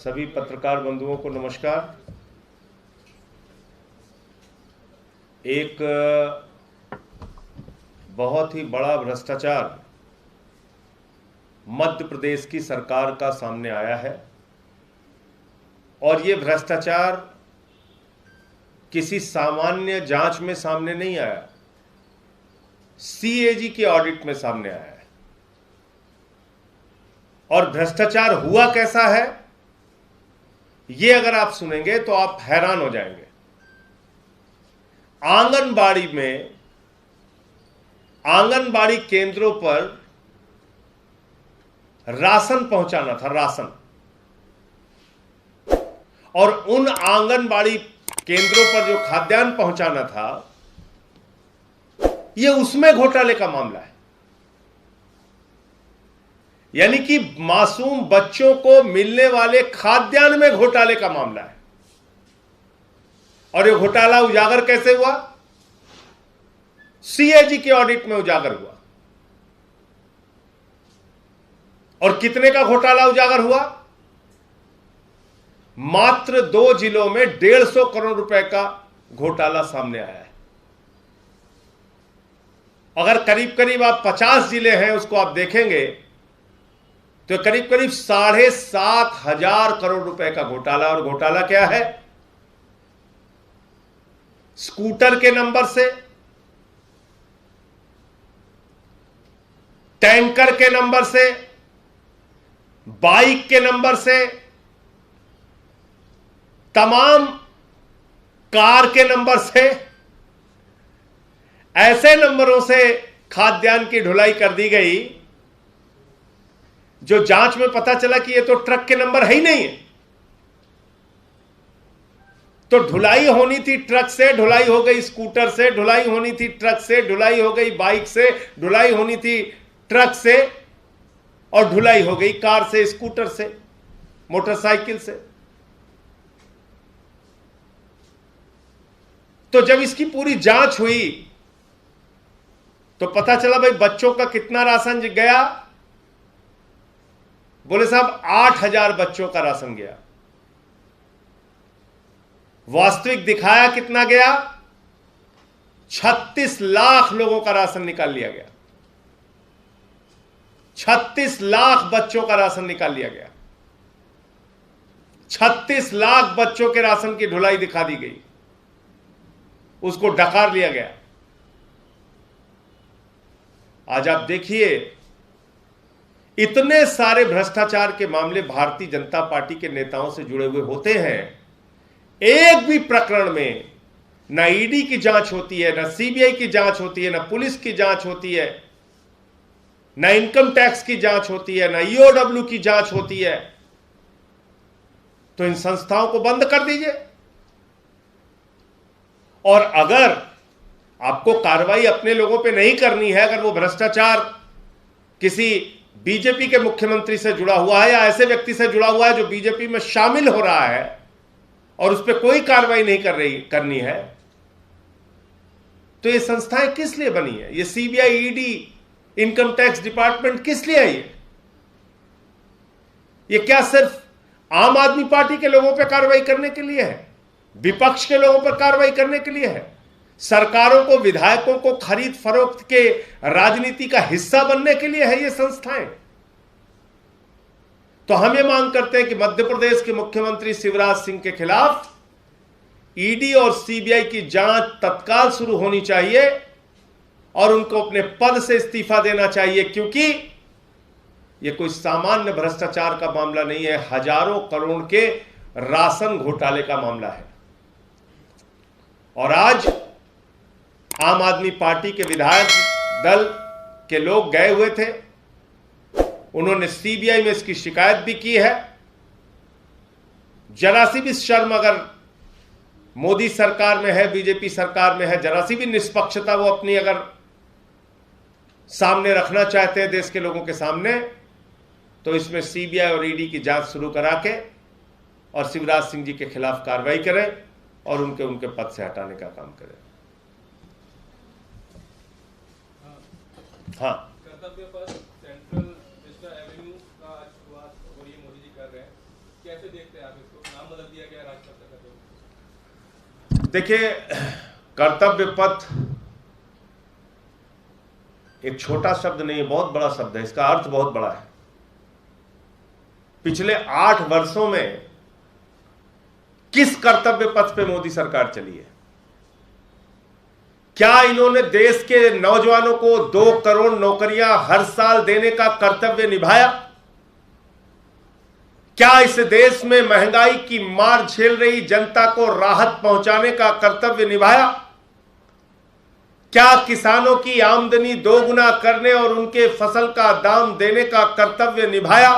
सभी पत्रकार बंधुओं को नमस्कार। एक बहुत ही बड़ा भ्रष्टाचार मध्य प्रदेश की सरकार का सामने आया है और ये भ्रष्टाचार किसी सामान्य जांच में सामने नहीं आया, सीएजी के ऑडिट में सामने आया है। और भ्रष्टाचार हुआ कैसा है, ये अगर आप सुनेंगे तो आप हैरान हो जाएंगे। आंगनबाड़ी में, आंगनबाड़ी केंद्रों पर राशन पहुंचाना था, राशन, और उन आंगनबाड़ी केंद्रों पर जो खाद्यान्न पहुंचाना था, यह उसमें घोटाले का मामला है। यानी कि मासूम बच्चों को मिलने वाले खाद्यान्न में घोटाले का मामला है। और यह घोटाला उजागर कैसे हुआ? सीएजी के ऑडिट में उजागर हुआ। और कितने का घोटाला उजागर हुआ? मात्र 2 जिलों में 150 करोड़ रुपए का घोटाला सामने आया है। अगर करीब करीब आप 50 जिले हैं उसको आप देखेंगे तो करीब करीब 7,500 करोड़ रुपए का घोटाला। और घोटाला क्या है? स्कूटर के नंबर से, टैंकर के नंबर से, बाइक के नंबर से, तमाम कार के नंबर से, ऐसे नंबरों से खाद्यान्न की ढुलाई कर दी गई जो जांच में पता चला कि ये तो ट्रक के नंबर है ही नहीं है। तो ढुलाई होनी थी ट्रक से, ढुलाई हो गई स्कूटर से, ढुलाई होनी थी ट्रक से, ढुलाई हो गई बाइक से, ढुलाई होनी थी ट्रक से, और ढुलाई हो गई कार से, स्कूटर से, मोटरसाइकिल से। तो जब इसकी पूरी जांच हुई तो पता चला भाई बच्चों का कितना राशन गया। बोले साहब 8,000 बच्चों का राशन गया। वास्तविक दिखाया कितना गया? 36 लाख लोगों का राशन निकाल लिया गया। 36 लाख बच्चों का राशन निकाल लिया गया। 36 लाख बच्चों के राशन की ढुलाई दिखा दी गई, उसको डकार लिया गया। आज आप देखिए, इतने सारे भ्रष्टाचार के मामले भारतीय जनता पार्टी के नेताओं से जुड़े हुए होते हैं, एक भी प्रकरण में ना ईडी की जांच होती है, ना सीबीआई की जांच होती है, ना पुलिस की जांच होती है, ना इनकम टैक्स की जांच होती है, ना ईओडब्ल्यू की जांच होती है। तो इन संस्थाओं को बंद कर दीजिए। और अगर आपको कार्रवाई अपने लोगों पे नहीं करनी है, अगर वो भ्रष्टाचार किसी बीजेपी के मुख्यमंत्री से जुड़ा हुआ है या ऐसे व्यक्ति से जुड़ा हुआ है जो बीजेपी में शामिल हो रहा है और उस पर कोई कार्रवाई नहीं करनी है, तो ये संस्थाएं किस लिए बनी है? ये CBI, ED, income tax department किस लिए है? ये क्या सिर्फ आम आदमी पार्टी के लोगों पर कार्रवाई करने के लिए है? विपक्ष के लोगों पर कार्रवाई करने के लिए है? सरकारों को, विधायकों को खरीद फरोख्त के राजनीति का हिस्सा बनने के लिए है ये संस्थाएं? तो हम ये मांग करते हैं कि मध्य प्रदेश के मुख्यमंत्री शिवराज सिंह के खिलाफ ईडी और सीबीआई की जांच तत्काल शुरू होनी चाहिए और उनको अपने पद से इस्तीफा देना चाहिए, क्योंकि यह कोई सामान्य भ्रष्टाचार का मामला नहीं है, हजारों करोड़ के राशन घोटाले का मामला है। और आज आम आदमी पार्टी के विधायक दल के लोग गए हुए थे, उन्होंने सीबीआई में इसकी शिकायत भी की है। जरा सी भी शर्म अगर मोदी सरकार में है, बीजेपी सरकार में है, जरा सी भी निष्पक्षता वो अपनी अगर सामने रखना चाहते हैं देश के लोगों के सामने, तो इसमें सीबीआई और ईडी की जांच शुरू करा के और शिवराज सिंह जी के खिलाफ कार्रवाई करें और उनके पद से हटाने का काम करें। हाँ, कर्तव्य पर सेंट्रल विस्टा एवेन्यू का आज शुरुआत हो रही है, मोदी जी कर रहे हैं। कैसे देखते हैं आप इसको? नाम बदल दिया गया राजकर्ता का। देखिए, कर्तव्य पथ एक छोटा शब्द नहीं है, बहुत बड़ा शब्द है। इसका अर्थ बहुत बड़ा है। पिछले 8 वर्षों में किस कर्तव्य पथ पे मोदी सरकार चली है? क्या इन्होंने देश के नौजवानों को 2 करोड़ नौकरियां हर साल देने का कर्तव्य निभाया? क्या इस देश में महंगाई की मार झेल रही जनता को राहत पहुंचाने का कर्तव्य निभाया? क्या किसानों की आमदनी दोगुना करने और उनके फसल का दाम देने का कर्तव्य निभाया?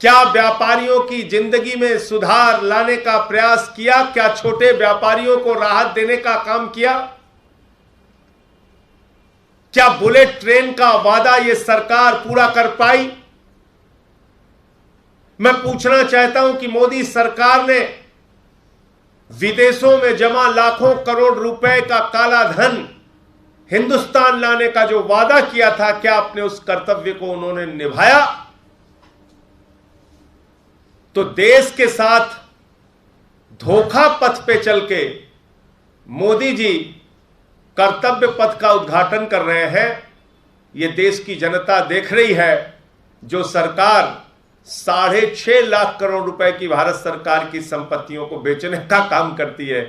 क्या व्यापारियों की जिंदगी में सुधार लाने का प्रयास किया? क्या छोटे व्यापारियों को राहत देने का काम किया? क्या बुलेट ट्रेन का वादा यह सरकार पूरा कर पाई? मैं पूछना चाहता हूं कि मोदी सरकार ने विदेशों में जमा लाखों करोड़ रुपए का काला धन हिंदुस्तान लाने का जो वादा किया था, क्या अपने उस कर्तव्य को उन्होंने निभाया? तो देश के साथ धोखा पथ पे चल के मोदी जी कर्तव्य पथ का उद्घाटन कर रहे हैं। यह देश की जनता देख रही है। जो सरकार 6.5 लाख करोड़ रुपए की भारत सरकार की संपत्तियों को बेचने का काम करती है,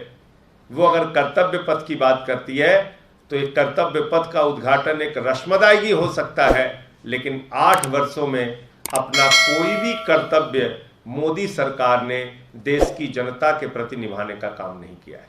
वो अगर कर्तव्य पथ की बात करती है तो एक कर्तव्य पथ का उद्घाटन एक रश्मदायगी हो सकता है, लेकिन 8 वर्षों में अपना कोई भी कर्तव्य मोदी सरकार ने देश की जनता के प्रति निभाने का काम नहीं किया है।